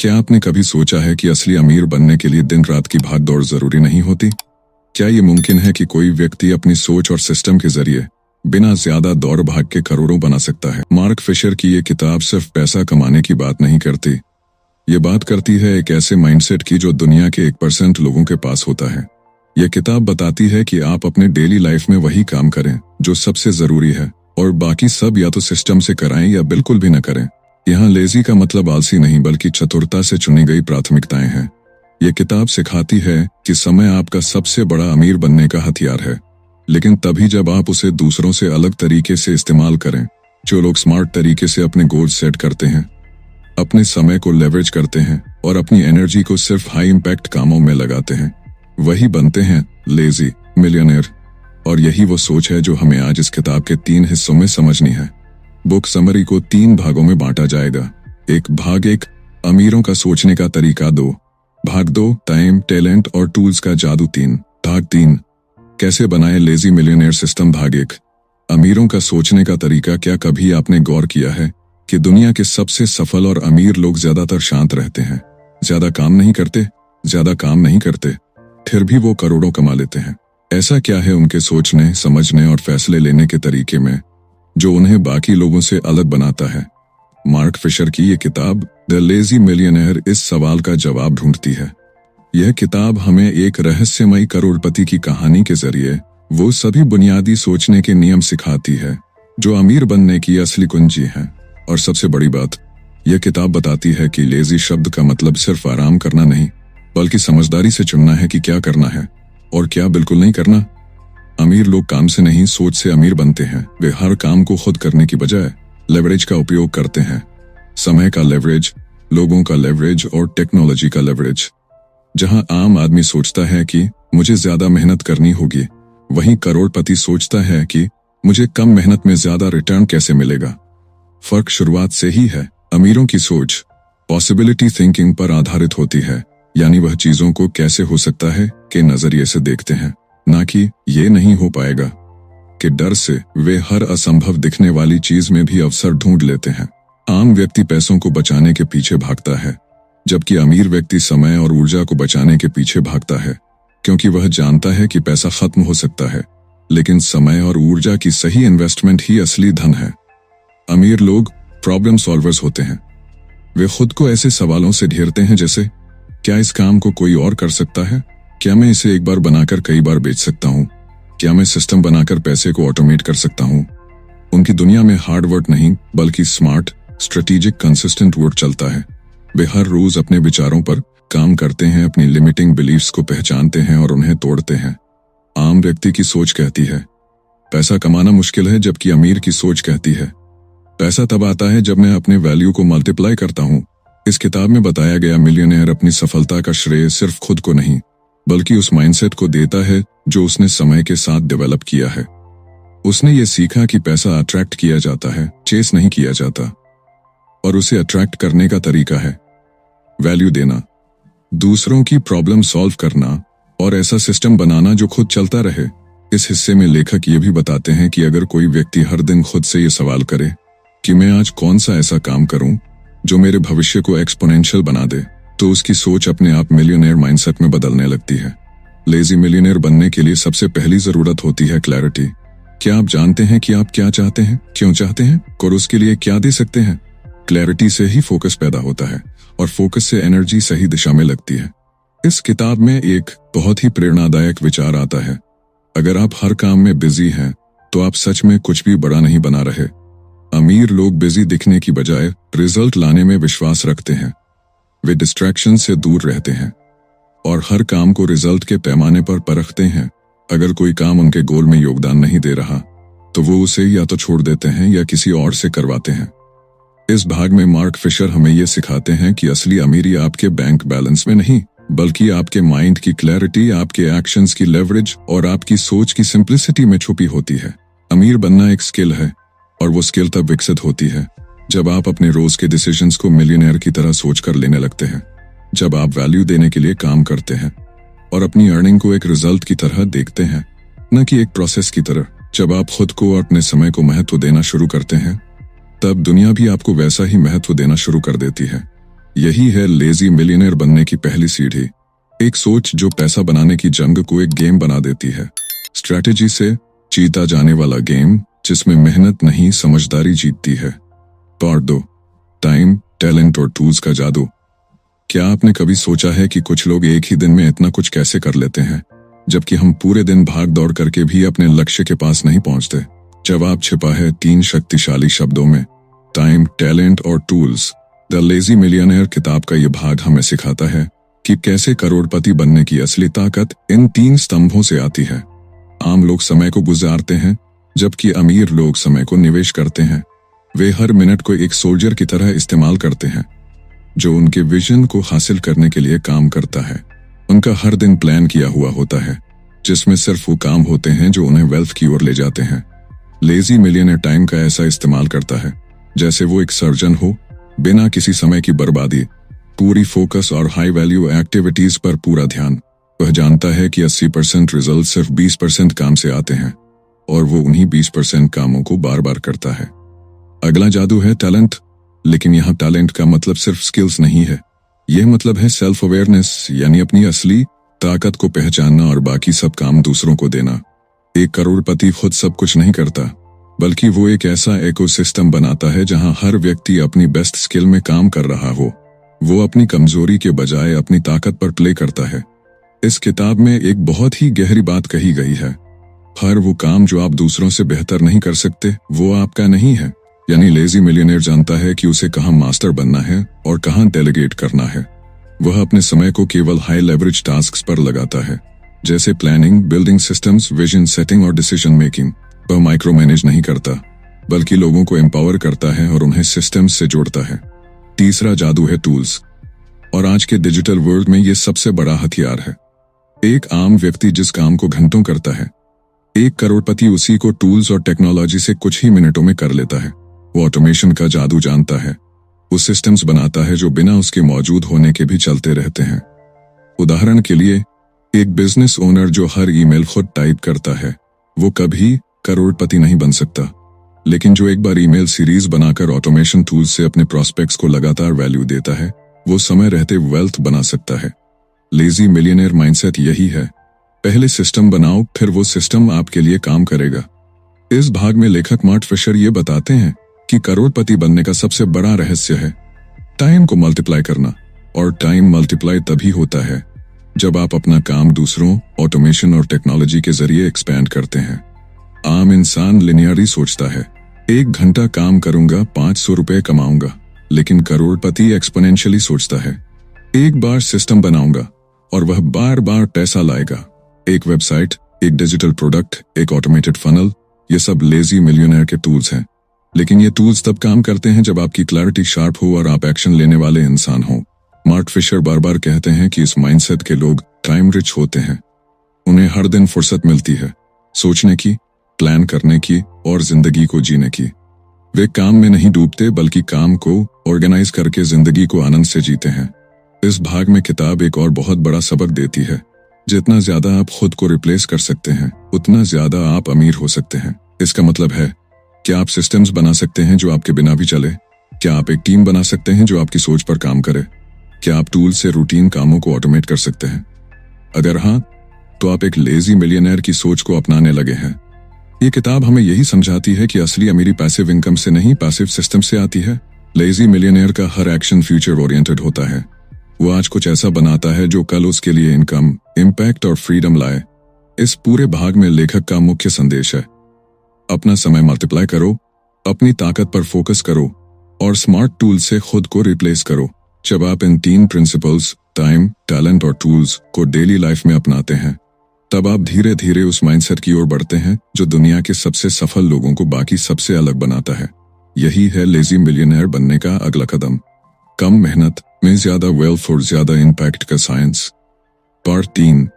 क्या आपने कभी सोचा है कि असली अमीर बनने के लिए दिन रात की भागदौड़ जरूरी नहीं होती? क्या ये मुमकिन है कि कोई व्यक्ति अपनी सोच और सिस्टम के जरिए बिना ज्यादा दौड़ भाग के करोड़ों बना सकता है? मार्क फिशर की ये किताब सिर्फ पैसा कमाने की बात नहीं करती। ये बात करती है एक ऐसे माइंडसेट की जो दुनिया के 1% लोगों के पास होता है। यह किताब बताती है कि आप अपने डेली लाइफ में वही काम करें जो सबसे जरूरी है और बाकी सब या तो सिस्टम से कराएं या बिल्कुल भी न करें। यहाँ लेजी का मतलब आलसी नहीं बल्कि चतुरता से चुनी गई प्राथमिकताएं हैं। ये किताब सिखाती है कि समय आपका सबसे बड़ा अमीर बनने का हथियार है, लेकिन तभी जब आप उसे दूसरों से अलग तरीके से इस्तेमाल करें। जो लोग स्मार्ट तरीके से अपने गोल सेट करते हैं, अपने समय को लेवरेज करते हैं और अपनी एनर्जी को सिर्फ हाई इम्पैक्ट कामों में लगाते हैं, वही बनते हैं लेजी मिलियनेयर। और यही वो सोच है जो हमें आज इस किताब के 3 हिस्सों में समझनी है। बुक समरी को 3 भागों में बांटा जाएगा। भाग 1, अमीरों का सोचने का तरीका। भाग 2, टाइम, टैलेंट और टूल्स का जादू। भाग 3, कैसे बनाए लेजी मिलियनेयर सिस्टम। भाग 1, अमीरों का सोचने का तरीका। क्या कभी आपने गौर किया है कि दुनिया के सबसे सफल और अमीर लोग ज्यादातर शांत रहते हैं, ज्यादा काम नहीं करते, फिर भी वो करोड़ों कमा लेते हैं? ऐसा क्या है उनके सोचने, समझने और फैसले लेने के तरीके में जो उन्हें बाकी लोगों से अलग बनाता है? मार्क फिशर की ये किताब द लेजी मिलियनेयर इस सवाल का जवाब ढूंढती है। यह किताब हमें एक रहस्यमयी करोड़पति की कहानी के जरिए वो सभी बुनियादी सोचने के नियम सिखाती है जो अमीर बनने की असली कुंजी हैं। और सबसे बड़ी बात, यह किताब बताती है कि लेजी शब्द का मतलब सिर्फ आराम करना नहीं, बल्कि समझदारी से चुनना है कि क्या करना है और क्या बिल्कुल नहीं करना। अमीर लोग काम से नहीं, सोच से अमीर बनते हैं। वे हर काम को खुद करने की बजाय लेवरेज का उपयोग करते हैं। समय का लेवरेज, लोगों का लेवरेज और टेक्नोलॉजी का लेवरेज। जहां आम आदमी सोचता है कि मुझे ज्यादा मेहनत करनी होगी, वहीं करोड़पति सोचता है कि मुझे कम मेहनत में ज्यादा रिटर्न कैसे मिलेगा। फर्क शुरुआत से ही है। अमीरों की सोच पॉसिबिलिटी थिंकिंग पर आधारित होती है, यानी वह चीजों को कैसे हो सकता है के नजरिए से देखते हैं, ना कि ये नहीं हो पाएगा के डर से। वे हर असंभव दिखने वाली चीज में भी अवसर ढूंढ लेते हैं। आम व्यक्ति पैसों को बचाने के पीछे भागता है, जबकि अमीर व्यक्ति समय और ऊर्जा को बचाने के पीछे भागता है, क्योंकि वह जानता है कि पैसा खत्म हो सकता है, लेकिन समय और ऊर्जा की सही इन्वेस्टमेंट ही असली धन है। अमीर लोग प्रॉब्लम सॉल्वर्स होते हैं। वे खुद को ऐसे सवालों से घेरते हैं जैसे, क्या इस काम को कोई और कर सकता है? क्या मैं इसे एक बार बनाकर कई बार बेच सकता हूँ? क्या मैं सिस्टम बनाकर पैसे को ऑटोमेट कर सकता हूँ? उनकी दुनिया में हार्ड वर्क नहीं बल्कि स्मार्ट, स्ट्रेटेजिक, कंसिस्टेंट वर्क चलता है। वे हर रोज अपने विचारों पर काम करते हैं, अपनी लिमिटिंग बिलीफ्स को पहचानते हैं और उन्हें तोड़ते हैं। आम व्यक्ति की सोच कहती है पैसा कमाना मुश्किल है, जबकि अमीर की सोच कहती है पैसा तब आता है जब मैं अपने वैल्यू को मल्टीप्लाई करता हूँ। इस किताब में बताया गया मिलियनेयर अपनी सफलता का श्रेय सिर्फ खुद को नहीं बल्कि उस माइंडसेट को देता है जो उसने समय के साथ डेवलप किया है। उसने ये सीखा कि पैसा अट्रैक्ट किया जाता है, चेस नहीं किया जाता। और उसे अट्रैक्ट करने का तरीका है वैल्यू देना, दूसरों की प्रॉब्लम सॉल्व करना और ऐसा सिस्टम बनाना जो खुद चलता रहे। इस हिस्से में लेखक ये भी बताते हैं कि अगर कोई व्यक्ति हर दिन खुद से ये सवाल करे कि मैं आज कौन सा ऐसा काम करूं जो मेरे भविष्य को एक्सपोनेंशियल बना दे, तो उसकी सोच अपने आप मिलियनेयर माइंडसेट में बदलने लगती है। लेजी मिलियनेयर बनने के लिए सबसे पहली जरूरत होती है क्लैरिटी। क्या आप जानते हैं कि आप क्या चाहते हैं, क्यों चाहते हैं और उसके लिए क्या दे सकते हैं? क्लैरिटी से ही फोकस पैदा होता है और फोकस से एनर्जी सही दिशा में लगती है। इस किताब में एक बहुत ही प्रेरणादायक विचार आता है, अगर आप हर काम में बिजी हैं तो आप सच में कुछ भी बड़ा नहीं बना रहे। अमीर लोग बिजी दिखने की बजाय रिजल्ट लाने में विश्वास रखते हैं। वे डिस्ट्रैक्शन से दूर रहते हैं और हर काम को रिजल्ट के पैमाने पर परखते हैं। अगर कोई काम उनके गोल में योगदान नहीं दे रहा तो वो उसे या तो छोड़ देते हैं या किसी और से करवाते हैं। इस भाग में मार्क फिशर हमें ये सिखाते हैं कि असली अमीरी आपके बैंक बैलेंस में नहीं बल्कि आपके माइंड की क्लैरिटी, आपके एक्शंस की लेवरेज और आपकी सोच की सिंप्लिसिटी में छुपी होती है। अमीर बनना एक स्किल है और वो स्किल तब विकसित होती है जब आप अपने रोज के डिसीजंस को मिलियनेयर की तरह सोचकर लेने लगते हैं, जब आप वैल्यू देने के लिए काम करते हैं और अपनी अर्निंग को एक रिजल्ट की तरह देखते हैं, न कि एक प्रोसेस की तरह। जब आप खुद को और अपने समय को महत्व देना शुरू करते हैं, तब दुनिया भी आपको वैसा ही महत्व देना शुरू कर देती है। यही है लेजी मिलियनेयर बनने की पहली सीढ़ी। एक सोच जो पैसा बनाने की जंग को एक गेम बना देती है। स्ट्रैटेजी से जीता जाने वाला गेम जिसमें मेहनत नहीं समझदारी जीतती है। पार्ट 2, टाइम, टैलेंट और टूल्स का जादू। क्या आपने कभी सोचा है कि कुछ लोग एक ही दिन में इतना कुछ कैसे कर लेते हैं, जबकि हम पूरे दिन भाग दौड़ करके भी अपने लक्ष्य के पास नहीं पहुंचते? जवाब छिपा है 3 शक्तिशाली शब्दों में, टाइम, टैलेंट और टूल्स। द लेजी मिलियनेयर किताब का यह भाग हमें सिखाता है कि कैसे करोड़पति बनने की असली ताकत इन 3 स्तंभों से आती है। आम लोग समय को गुजारते हैं, जबकि अमीर लोग समय को निवेश करते हैं। वे हर मिनट को एक सोल्जर की तरह इस्तेमाल करते हैं, जो उनके विजन को हासिल करने के लिए काम करता है। उनका हर दिन प्लान किया हुआ होता है, जिसमें सिर्फ वो काम होते हैं जो उन्हें वेल्थ की ओर ले जाते हैं। लेजी मिलियनेयर टाइम का ऐसा इस्तेमाल करता है जैसे वो एक सर्जन हो, बिना किसी समय की बर्बादी, पूरी फोकस और हाई वैल्यू एक्टिविटीज पर पूरा ध्यान। वह जानता है कि 80% रिजल्ट सिर्फ 20% काम से आते हैं, और वो उन्हीं 20% कामों को बार बार करता है। अगला जादू है टैलेंट, लेकिन यहाँ टैलेंट का मतलब सिर्फ स्किल्स नहीं है। यह मतलब है सेल्फ अवेयरनेस, यानी अपनी असली ताकत को पहचानना और बाकी सब काम दूसरों को देना। एक करोड़पति खुद सब कुछ नहीं करता, बल्कि वो एक ऐसा इकोसिस्टम बनाता है जहां हर व्यक्ति अपनी बेस्ट स्किल में काम कर रहा हो। वो अपनी कमजोरी के बजाय अपनी ताकत पर प्ले करता है। इस किताब में एक बहुत ही गहरी बात कही गई है, हर वो काम जो आप दूसरों से बेहतर नहीं कर सकते वो आपका नहीं है। यानी लेजी मिलियनेयर जानता है कि उसे कहाँ मास्टर बनना है और कहाँ डेलीगेट करना है। वह अपने समय को केवल हाई लेवरेज टास्क्स पर लगाता है, जैसे planning, building systems, vision setting और डिसीजन मेकिंग। वह माइक्रो मैनेज नहीं करता, बल्कि लोगों को एम्पावर करता है और उन्हें सिस्टम्स से जोड़ता है। तीसरा जादू है टूल्स, और आज के डिजिटल वर्ल्ड में ये सबसे बड़ा हथियार है। एक आम व्यक्ति जिस काम को घंटों करता है, एक करोड़पति उसी को टूल्स और टेक्नोलॉजी से कुछ ही मिनटों में कर लेता है। वो ऑटोमेशन का जादू जानता है, वो सिस्टम्स बनाता है जो बिना उसके मौजूद होने के भी चलते रहते हैं। उदाहरण के लिए, एक बिजनेस ओनर जो हर ईमेल खुद टाइप करता है, वो कभी करोड़पति नहीं बन सकता, लेकिन जो एक बार ईमेल सीरीज बनाकर ऑटोमेशन टूल्स से अपने प्रॉस्पेक्ट्स को लगातार वैल्यू देता है, वो समय रहते वेल्थ बना सकता है। लेजी मिलियनेयर माइंडसेट यही है, पहले सिस्टम बनाओ, फिर वो सिस्टम आपके लिए काम करेगा। इस भाग में लेखक मार्ट फिशर ये बताते हैं कि करोड़पति बनने का सबसे बड़ा रहस्य है टाइम को मल्टीप्लाई करना, और टाइम मल्टीप्लाई तभी होता है जब आप अपना काम दूसरों, ऑटोमेशन और टेक्नोलॉजी के जरिए एक्सपैंड करते हैं। आम इंसान लिनियरली सोचता है, 1 घंटा काम करूंगा, 500 रुपए कमाऊंगा, लेकिन करोड़पति एक्सपोनेंशियली सोचता है, एक बार सिस्टम बनाऊंगा और वह बार बार पैसा लाएगा। एक वेबसाइट, एक डिजिटल प्रोडक्ट, एक ऑटोमेटेड फनल, ये सब लेजी मिलियनेयर के टूल्स हैं। लेकिन ये टूल्स तब काम करते हैं जब आपकी क्लैरिटी शार्प हो और आप एक्शन लेने वाले इंसान हो। मार्ट फिशर बार बार कहते हैं कि इस माइंडसेट के लोग टाइम रिच होते हैं। उन्हें हर दिन फुर्सत मिलती है सोचने की, प्लान करने की और जिंदगी को जीने की। वे काम में नहीं डूबते, बल्कि काम को ऑर्गेनाइज करके जिंदगी को आनंद से जीते हैं। इस भाग में किताब एक और बहुत बड़ा सबक देती है, जितना ज्यादा आप खुद को रिप्लेस कर सकते हैं, उतना ज्यादा आप अमीर हो सकते हैं। इसका मतलब है, क्या आप सिस्टम्स बना सकते हैं जो आपके बिना भी चले? क्या आप एक टीम बना सकते हैं जो आपकी सोच पर काम करे? क्या आप टूल से रूटीन कामों को ऑटोमेट कर सकते हैं? अगर हाँ, तो आप एक लेजी मिलियनेयर की सोच को अपनाने लगे हैं। ये किताब हमें यही समझाती है कि असली अमीरी पैसिव इनकम से नहीं, पैसिव सिस्टम से आती है। लेजी मिलियनेयर का हर एक्शन फ्यूचर ओरिएंटेड होता है। वो आज कुछ ऐसा बनाता है जो कल उसके लिए इनकम, इम्पैक्ट और फ्रीडम लाए। इस पूरे भाग में लेखक का मुख्य संदेश है, अपना समय मल्टीप्लाई करो, अपनी ताकत पर फोकस करो और स्मार्ट टूल से खुद को रिप्लेस करो। जब आप इन 3 प्रिंसिपल्स, टाइम, टैलेंट और टूल्स को डेली लाइफ में अपनाते हैं, तब आप धीरे धीरे उस माइंडसेट की ओर बढ़ते हैं जो दुनिया के सबसे सफल लोगों को बाकी सबसे अलग बनाता है। यही है लेजी मिलियनेयर बनने का अगला कदम, कम मेहनत में ज्यादा वेल्थ और ज्यादा इम्पैक्ट का science. Part 3,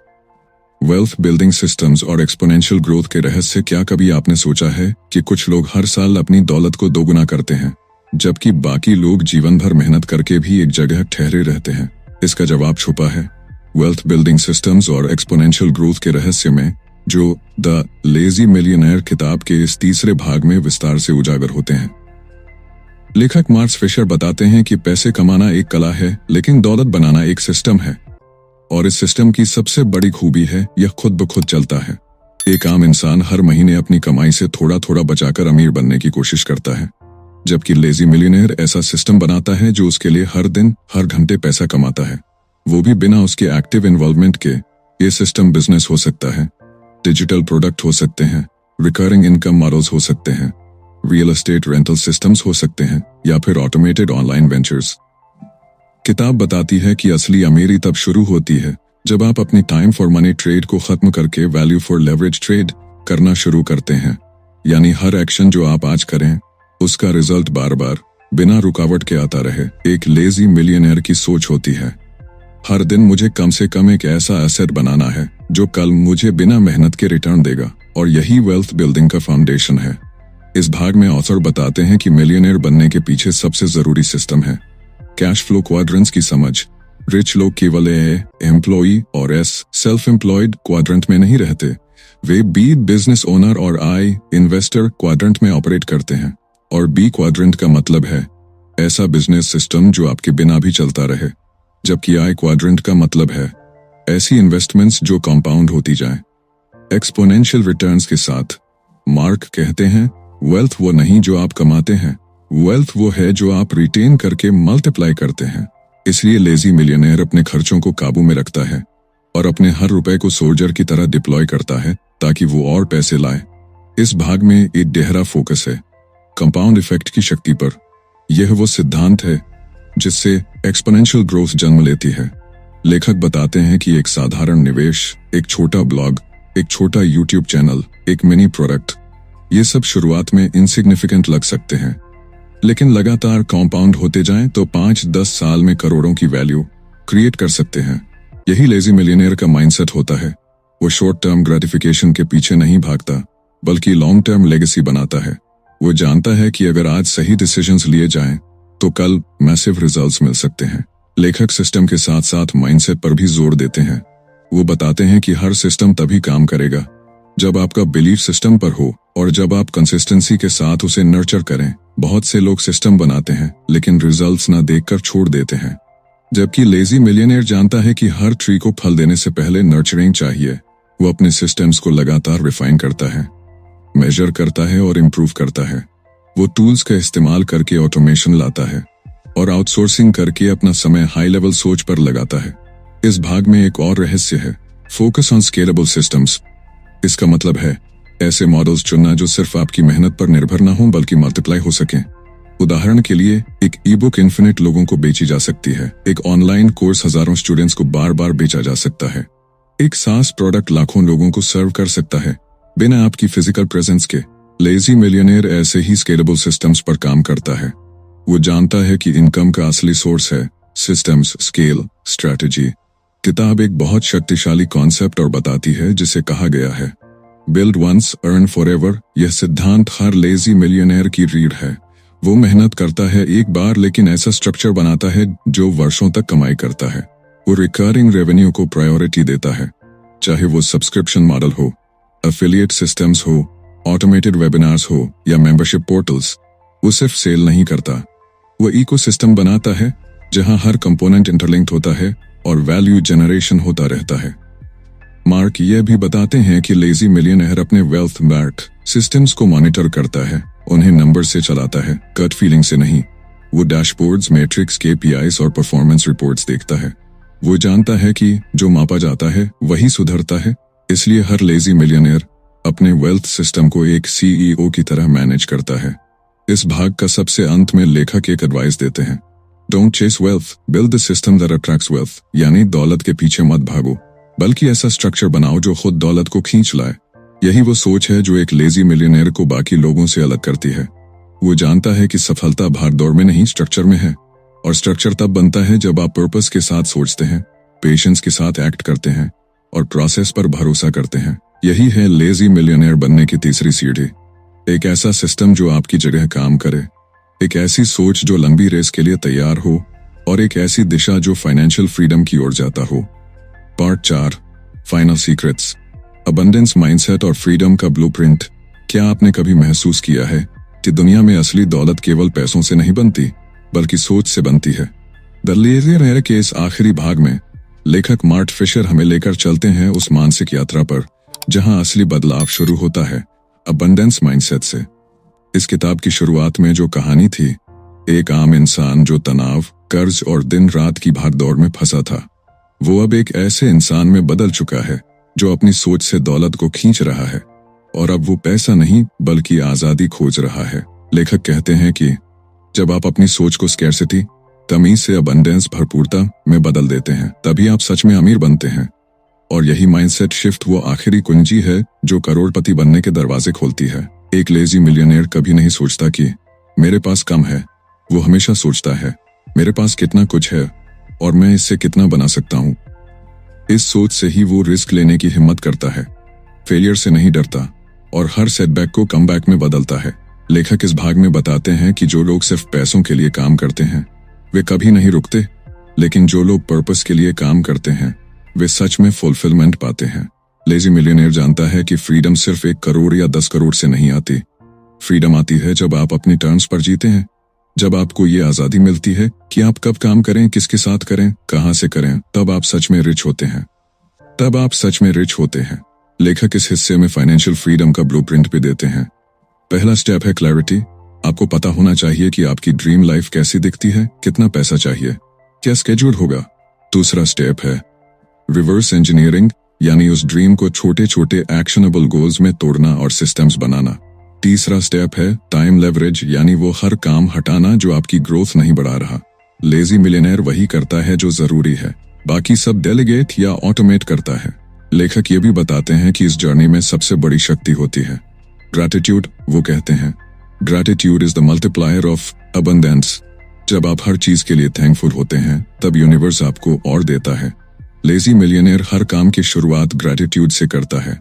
wealth building systems और एक्सपोनेंशियल ग्रोथ के रहस्य। क्या कभी आपने सोचा है कि कुछ लोग हर साल अपनी दौलत को दोगुना करते हैं, जबकि बाकी लोग जीवन भर मेहनत करके भी एक जगह ठहरे रहते हैं? इसका जवाब छुपा है वेल्थ बिल्डिंग सिस्टम्स और एक्सपोनेंशियल ग्रोथ के रहस्य में, जो द लेजी मिलियनेयर किताब के इस तीसरे भाग में विस्तार से उजागर होते हैं। लेखक मार्क्स फिशर बताते हैं कि पैसे कमाना एक कला है, लेकिन दौलत बनाना एक सिस्टम है। और इस सिस्टम की सबसे बड़ी खूबी है यह खुद ब खुद चलता है। एक आम इंसान हर महीने अपनी कमाई से थोड़ा थोड़ा बचाकर अमीर बनने की कोशिश करता है, जबकि लेजी मिलियनेयर ऐसा सिस्टम बनाता है जो उसके लिए हर दिन हर घंटे पैसा कमाता है, वो भी बिना उसके एक्टिव इन्वॉल्वमेंट के। ये सिस्टम बिजनेस हो सकता है, डिजिटल प्रोडक्ट हो सकते हैं, रिकरिंग इनकम मॉडल्स हो सकते हैं, रियल एस्टेट रेंटल सिस्टम्स हो सकते हैं, या फिर ऑटोमेटेड ऑनलाइन वेंचर्स। किताब बताती है कि असली अमीरी तब शुरू होती है जब आप अपनी टाइम फॉर मनी ट्रेड को खत्म करके वैल्यू फॉर लेवरेज ट्रेड करना शुरू करते हैं। यानी हर एक्शन जो आप आज करें उसका रिजल्ट बार बार बिना रुकावट के आता रहे। एक लेजी मिलियनेयर की सोच होती है, हर दिन मुझे कम से कम एक ऐसा एसेट बनाना है जो कल मुझे बिना मेहनत के रिटर्न देगा, और यही वेल्थ बिल्डिंग का फाउंडेशन है। इस भाग में ऑथर बताते हैं कि मिलियनेयर बनने के पीछे सबसे जरूरी सिस्टम है कैश फ्लो क्वाड्रेंट्स की समझ। रिच लोग केवल एम्प्लॉई और सेल्फ एम्प्लॉयड क्वाड्रेंट में नहीं रहते, वे बी बिजनेस ओनर और आई इन्वेस्टर क्वाड्रेंट में ऑपरेट करते हैं। और बी क्वाड्रेंट का मतलब है ऐसा बिजनेस सिस्टम जो आपके बिना भी चलता रहे, जबकि आई क्वाड्रेंट का मतलब है ऐसी इन्वेस्टमेंट्स जो कंपाउंड होती जाएं एक्सपोनेंशियल रिटर्न्स के साथ। मार्क कहते हैं वेल्थ वो नहीं जो आप कमाते हैं, वेल्थ वो है जो आप रिटेन करके मल्टीप्लाई करते हैं। इसलिए लेजी मिलियनेयर अपने खर्चों को काबू में रखता है और अपने हर रुपए को सोल्जर की तरह डिप्लॉय करता है ताकि वो और पैसे लाए। इस भाग में एक गहरा फोकस है कंपाउंड इफेक्ट की शक्ति पर। यह वो सिद्धांत है जिससे एक्सपोनेंशियल ग्रोथ जन्म लेती है। लेखक बताते हैं कि एक साधारण निवेश, एक छोटा ब्लॉग, एक छोटा यूट्यूब चैनल, एक मिनी प्रोडक्ट, ये सब शुरुआत में इनसिग्निफिकेंट लग सकते हैं, लेकिन लगातार कंपाउंड होते जाएं तो 5-10 साल में करोड़ों की वैल्यू क्रिएट कर सकते हैं। यही लेजी मिलियनेयर का माइंडसेट होता है। वो शॉर्ट टर्म ग्रेटिफिकेशन के पीछे नहीं भागता, बल्कि लॉन्ग टर्म लेगेसी बनाता है। वो जानता है कि अगर आज सही डिसीजंस लिए जाएं तो कल मैसिव रिजल्ट्स मिल सकते हैं। लेखक सिस्टम के साथ साथ माइंडसेट पर भी जोर देते हैं। वो बताते हैं कि हर सिस्टम तभी काम करेगा जब आपका बिलीफ सिस्टम पर हो और जब आप कंसिस्टेंसी के साथ उसे नर्चर करें। बहुत से लोग सिस्टम बनाते हैं लेकिन रिजल्ट्स ना देखकर छोड़ देते हैं, जबकि लेजी मिलियनेयर जानता है कि हर ट्री को फल देने से पहले नर्चरिंग चाहिए। वो अपने सिस्टम्स को लगातार रिफाइन करता है, मेजर करता है और इम्प्रूव करता है। वो टूल्स का इस्तेमाल करके ऑटोमेशन लाता है और आउटसोर्सिंग करके अपना समय हाई लेवल सोच पर लगाता है। इस भाग में एक और रहस्य है फोकस ऑन स्केलेबल सिस्टम्स। इसका मतलब है ऐसे मॉडल्स चुनना जो सिर्फ आपकी मेहनत पर निर्भर ना हो बल्कि मल्टीप्लाई हो सकें। उदाहरण के लिए एक ई बुक इन्फिनिट लोगों को बेची जा सकती है, एक ऑनलाइन कोर्स हजारों स्टूडेंट्स को बार बार बेचा जा सकता है, एक सास प्रोडक्ट लाखों लोगों को सर्व कर सकता है बिना आपकी फिजिकल प्रेजेंस के। लेजी मिलियनेयर ऐसे ही स्केलेबल सिस्टम्स पर काम करता है। वो जानता है कि इनकम का असली सोर्स है सिस्टम्स, स्केल, स्ट्रैटेजी। किताब एक बहुत शक्तिशाली कॉन्सेप्ट और बताती है जिसे कहा गया है बिल्ड वंस अर्न फॉरएवर। यह सिद्धांत हर लेजी मिलियनेयर की रीढ़ है। वो मेहनत करता है एक बार, लेकिन ऐसा स्ट्रक्चर बनाता है जो वर्षों तक कमाई करता है। वो रिकरिंग रेवेन्यू को प्रायोरिटी देता है, चाहे वो सब्सक्रिप्शन मॉडल हो, एफिलिएट सिस्टम्स हो, ऑटोमेटेड वेबिनार्स हो या मेंबरशिप पोर्टल्स। वो सिर्फ सेल नहीं करता, वो इकोसिस्टम बनाता है जहां हर कंपोनेंट इंटरलिंक्ड होता है और वैल्यू जनरेशन होता रहता है। मार्क यह भी बताते हैं कि लेजी मिलियनेयर अपने वेल्थ बैक सिस्टम्स को मॉनिटर करता है, उन्हें नंबर से चलाता है, गट फीलिंग से नहीं। वो डैशबोर्ड्स, मैट्रिक्स, केपीआईज और परफॉर्मेंस रिपोर्ट्स देखता है। वो जानता है कि जो मापा जाता है वही सुधरता है। इसलिए हर लेजी मिलियनेयर अपने वेल्थ सिस्टम को एक सीईओ की तरह मैनेज करता है। इस भाग का सबसे अंत में लेखक एक एडवाइस देते हैं, don't chase wealth, build the system that attracts wealth. यानी दौलत के पीछे मत भागो, बल्कि ऐसा स्ट्रक्चर बनाओ जो खुद दौलत को खींच लाए। यही वो सोच है जो एक लेजी मिलियनेयर को बाकी लोगों से अलग करती है। वो जानता है कि सफलता भागदौड़ में नहीं, स्ट्रक्चर में है, और स्ट्रक्चर तब बनता है जब आप पर्पस के साथ सोचते हैं, पेशेंस के साथ एक्ट करते हैं और प्रोसेस पर भरोसा करते हैं। यही है लेजी मिलियनेयर बनने की तीसरी सीढ़ी, एक ऐसा सिस्टम जो आपकी जगह काम करे, एक ऐसी सोच जो लंबी रेस के लिए तैयार हो, और एक ऐसी दिशा जो फाइनेंशियल फ्रीडम की ओर जाता हो। Part 4, final secrets, abundance mindset और फ्रीडम का ब्लूप्रिंट। क्या आपने कभी महसूस किया है कि दुनिया में असली दौलत केवल पैसों से नहीं बनती बल्कि सोच से बनती है। द लेज़ी के इस आखिरी भाग में लेखक मार्ट फिशर हमें लेकर चलते हैं उस मानसिक यात्रा पर जहां असली बदलाव शुरू होता है अबंडेंस माइंडसेट से। इस किताब की शुरुआत में जो कहानी थी, एक आम इंसान जो तनाव, कर्ज और दिन रात की भागदौड़ में फंसा था, वो अब एक ऐसे इंसान में बदल चुका है जो अपनी सोच से दौलत को खींच रहा है और अब वो पैसा नहीं बल्कि आजादी खोज रहा है। लेखक कहते हैं कि जब आप अपनी सोच को स्कैर्सिटी, तमीज से अबंडेंस, भरपूरता में बदल देते हैं, तभी आप सच में अमीर बनते हैं। और यही माइंडसेट शिफ्ट वो आखिरी कुंजी है जो करोड़पति बनने के दरवाजे खोलती है। एक लेजी मिलियनेयर कभी नहीं सोचता कि मेरे पास कम है, वो हमेशा सोचता है मेरे पास कितना कुछ है और मैं इससे कितना बना सकता हूँ। इस सोच से ही वो रिस्क लेने की हिम्मत करता है, फेलियर से नहीं डरता और हर सेटबैक को कमबैक में बदलता है। लेखक इस भाग में बताते हैं कि जो लोग सिर्फ पैसों के लिए काम करते हैं वे कभी नहीं रुकते, लेकिन जो लोग पर्पस के लिए काम करते हैं वे सच में फुलफिलमेंट पाते हैं। लेजी मिलियनेयर जानता है कि फ्रीडम सिर्फ 1 करोड़ या 10 करोड़ से नहीं आती। फ्रीडम आती है जब आप अपनी टर्म्स पर जीते हैं, जब आपको ये आजादी मिलती है कि आप कब काम करें, किसके साथ करें, कहां से करें, तब आप सच में रिच होते हैं। तब आप सच में रिच होते हैं। लेखक इस हिस्से में फाइनेंशियल फ्रीडम का ब्लूप्रिंट भी देते हैं। पहला स्टेप है क्लैरिटी। आपको पता होना चाहिए कि आपकी ड्रीम लाइफ कैसी दिखती है, कितना पैसा चाहिए, क्या स्केड्यूल होगा। दूसरा स्टेप है रिवर्स इंजीनियरिंग, यानी उस ड्रीम को छोटे छोटे एक्शनेबल गोल्स में तोड़ना और सिस्टम्स बनाना। तीसरा स्टेप है टाइम लेवरेज, यानी वो हर काम हटाना जो आपकी ग्रोथ नहीं बढ़ा रहा। लेजी मिलियनेयर वही करता है जो जरूरी है, बाकी सब डेलीगेट या ऑटोमेट करता है। लेखक ये भी बताते हैं कि इस जर्नी में सबसे बड़ी शक्ति होती है ग्रैटिट्यूड। वो कहते हैं gratitude is the multiplier of abundance. जब आप हर चीज के लिए थैंकफुल होते हैं तब यूनिवर्स आपको और देता है। लेजी मिलियनेयर हर काम की शुरुआत ग्रैटिट्यूड से करता है,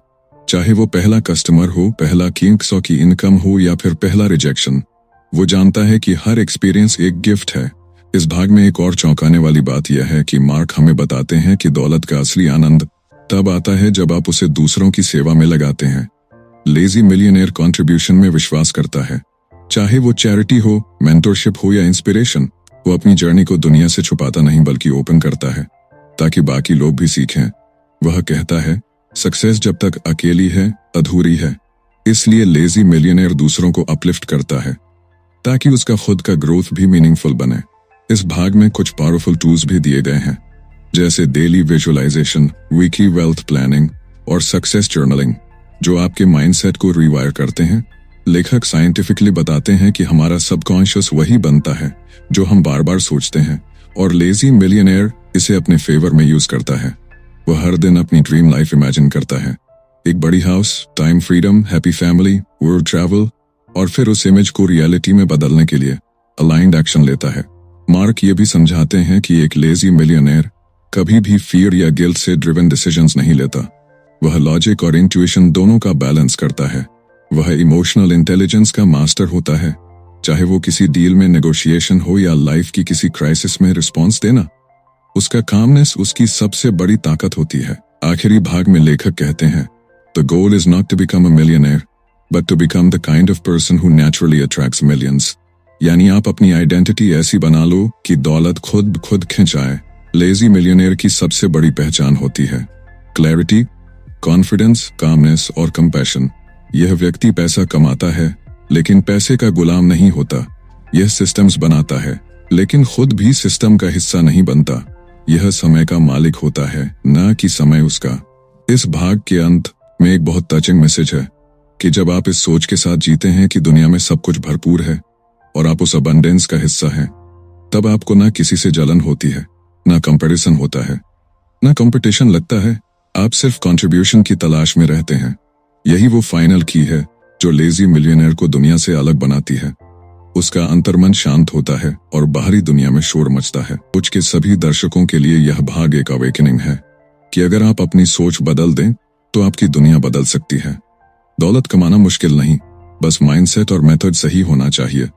चाहे वो पहला कस्टमर हो, पहला $100 की इनकम हो या फिर पहला रिजेक्शन। वो जानता है कि हर एक्सपीरियंस एक गिफ्ट है। इस भाग में एक और चौंकाने वाली बात यह है कि मार्क हमें बताते हैं कि दौलत का असली आनंद तब आता है जब आप उसे दूसरों की सेवा में लगाते हैं। लेजी मिलियनेयर कंट्रीब्यूशन में विश्वास करता है, चाहे वो चैरिटी हो, मेंटरशिप हो या इंस्पिरेशन। वो अपनी जर्नी को दुनिया से छुपाता नहीं बल्कि ओपन करता है ताकि बाकी लोग भी सीखें। वह कहता है सक्सेस जब तक अकेली है अधूरी है, इसलिए लेजी मिलियनेयर दूसरों को अपलिफ्ट करता है ताकि उसका खुद का ग्रोथ भी मीनिंगफुल बने। इस भाग में कुछ पावरफुल टूल्स भी दिए गए हैं, जैसे daily visualization, weekly wealth planning और सक्सेस जर्नलिंग, जो आपके माइंडसेट को रिवायर करते हैं। लेखक साइंटिफिकली बताते हैं कि हमारा सबकॉन्शियस वही बनता है जो हम बार बार सोचते हैं, और लेजी मिलियनेयर इसे अपने फेवर में यूज करता है। वह हर दिन अपनी ड्रीम लाइफ इमेजिन करता है, एक बड़ी house, time freedom, happy family, world travel, और फिर उस इमेज को रियलिटी में बदलने के लिए अलाइंड एक्शन लेता है। मार्क ये भी समझाते हैं कि एक लेजी मिलियनेयर कभी भी फियर या गिल्ट से ड्रिवन डिसीजंस नहीं लेता। वह लॉजिक और इंट्यूशन दोनों का बैलेंस करता है। वह इमोशनल इंटेलिजेंस का मास्टर होता है, चाहे वो किसी डील में नेगोशिएशन हो या लाइफ की किसी क्राइसिस में रिस्पॉन्स देना। उसका कामनेस उसकी सबसे बड़ी ताकत होती है। आखिरी भाग में लेखक कहते हैं the goal is not to become a millionaire but to become the kind of person who naturally attracts millions. यानी आप अपनी आइडेंटिटी ऐसी बना लो कि दौलत खुद खिंचाए। लेजी मिलियनेयर की सबसे बड़ी पहचान होती है क्लैरिटी, कॉन्फिडेंस, कामनेस और कंपैशन। यह व्यक्ति पैसा कमाता है लेकिन पैसे का गुलाम नहीं होता। यह सिस्टम्स बनाता है लेकिन खुद भी सिस्टम का हिस्सा नहीं बनता। यह समय का मालिक होता है, न कि समय उसका। इस भाग के अंत में एक बहुत टचिंग मैसेज है कि जब आप इस सोच के साथ जीते हैं कि दुनिया में सब कुछ भरपूर है और आप उस अबंडेंस का हिस्सा हैं, तब आपको ना किसी से जलन होती है, ना कंपैरिजन होता है, ना कंपटीशन लगता है। आप सिर्फ कंट्रीब्यूशन की तलाश में रहते हैं। यही वो फाइनल की है जो लेजी मिलियनेयर को दुनिया से अलग बनाती है। उसका अंतर्मन शांत होता है और बाहरी दुनिया में शोर मचता है। कुछ के सभी दर्शकों के लिए यह भाग एक अवेकनिंग है कि अगर आप अपनी सोच बदल दें तो आपकी दुनिया बदल सकती है। दौलत कमाना मुश्किल नहीं, बस माइंडसेट और मेथड सही होना चाहिए।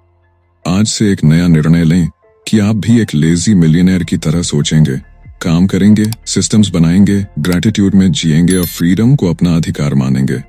आज से एक नया निर्णय लें कि आप भी एक लेजी मिलियनेयर की तरह सोचेंगे, काम करेंगे, सिस्टम्स बनाएंगे, ग्रैटिट्यूड में जिएंगे और फ्रीडम को अपना अधिकार मानेंगे।